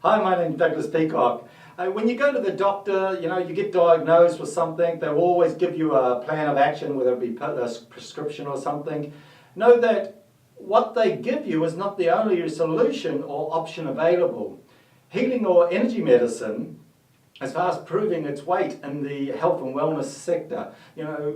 Hi, my name's Douglas Peacock. When you go to the doctor, you get diagnosed with something, they'll always give you a plan of action, whether it be a prescription or something. Know that what they give you is not the only solution or option available. Healing or energy medicine is fast proving its weight in the health and wellness sector.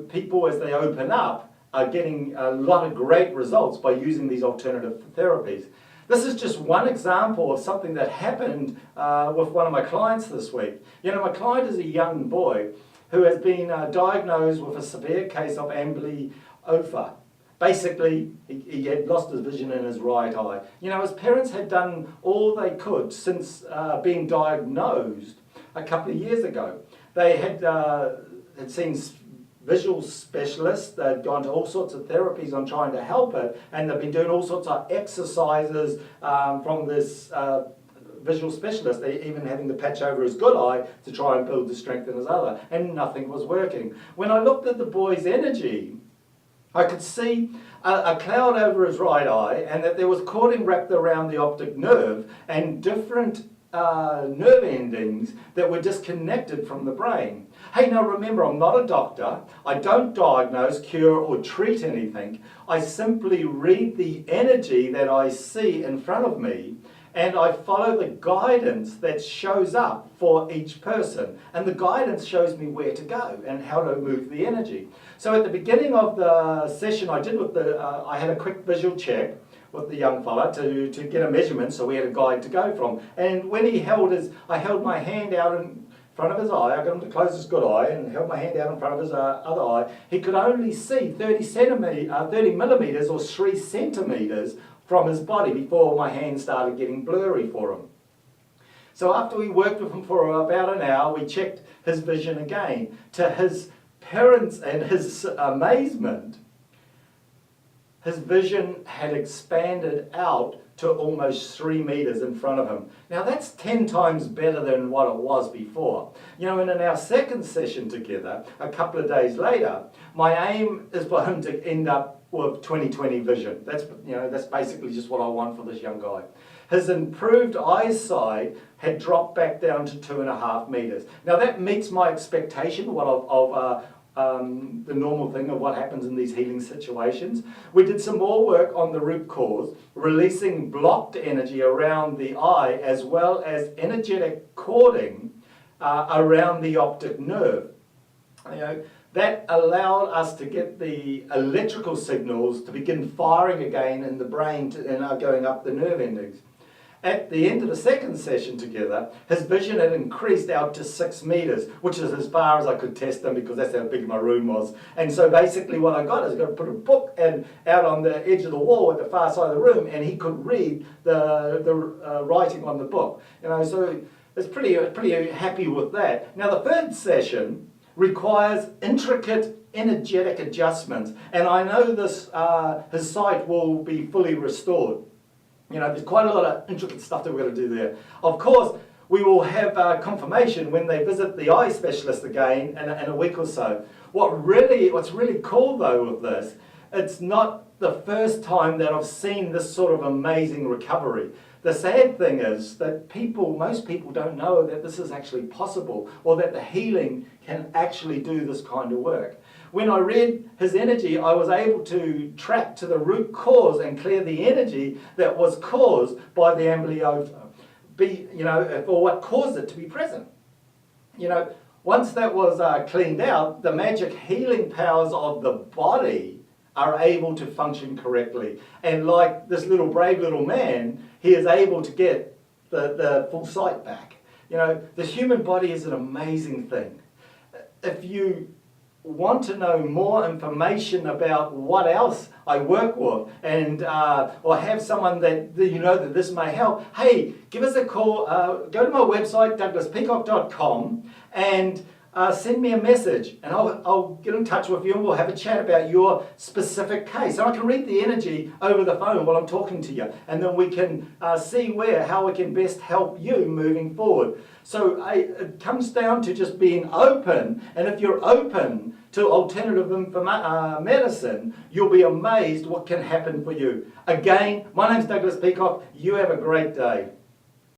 People as they open up are getting a lot of great results by using these alternative therapies. This is just one example of something that happened with one of my clients this week. My client is a young boy who has been diagnosed with a severe case of amblyopia. Basically, he had lost his vision in his right eye. His parents had done all they could since being diagnosed a couple of years ago. They had seen visual specialists, they'd gone to all sorts of therapies on trying to help it, and they've been doing all sorts of exercises from this visual specialist. They even having the patch over his good eye to try and build the strength in his other, and nothing was working. When I looked at the boy's energy, I could see a cloud over his right eye, and that there was cording wrapped around the optic nerve and different nerve endings that were disconnected from the brain. Hey, now remember, I'm not a doctor. I don't diagnose, cure, or treat anything. I simply read the energy that I see in front of me, and I follow the guidance that shows up for each person. And the guidance shows me where to go and how to move the energy. So at the beginning of the session I did with I had a quick visual check with the young fella to get a measurement, so we had a guide to go from. And when he I held my hand out in front of his eye, I got him to close his good eye and held my hand out in front of his other eye. He could only see 30 millimeters or 3 centimeters from his body before my hand started getting blurry for him. So after we worked with him for about an hour, we checked his vision again. To his parents and his amazement, his vision had expanded out to almost 3 meters in front of him. Now that's 10 times better than what it was before. And in our second session together, a couple of days later, my aim is for him to end up with 20/20 vision. That's basically just what I want for this young guy. His improved eyesight had dropped back down to 2.5 meters. Now that meets my expectation of the normal thing of what happens in these healing situations. We did some more work on the root cause, releasing blocked energy around the eye as well as energetic cording around the optic nerve. That allowed us to get the electrical signals to begin firing again in the brain and going up the nerve endings. At the end of the second session together, his vision had increased out to 6 meters, which is as far as I could test him because that's how big my room was. And so basically what I got is I got to put a book out on the edge of the wall at the far side of the room, and he could read the writing on the book. So it's pretty happy with that. Now the third session requires intricate energetic adjustments, and I know this his sight will be fully restored. There's quite a lot of intricate stuff that we're going to do there. Of course, we will have confirmation when they visit the eye specialist again in a week or so. What's really cool though with this, it's not the first time that I've seen this sort of amazing recovery. The sad thing is that most people don't know that this is actually possible, or that the healing can actually do this kind of work. When I read his energy, I was able to track to the root cause and clear the energy that was caused by the amblyopia, or what caused it to be present. Once that was cleaned out, the magic healing powers of the body are able to function correctly. And like this brave little man, he is able to get the full sight back. The human body is an amazing thing. If you want to know more information about what else I work with, and or have someone that that this may help, hey, give us a call. Go to my website, douglaspeacock.com, and send me a message, and I'll get in touch with you, and we'll have a chat about your specific case. And I can read the energy over the phone while I'm talking to you, and then we can see how we can best help you moving forward. So it comes down to just being open, and if you're open to alternative medicine, you'll be amazed what can happen for you. Again, my name's Douglas Peacock. You have a great day.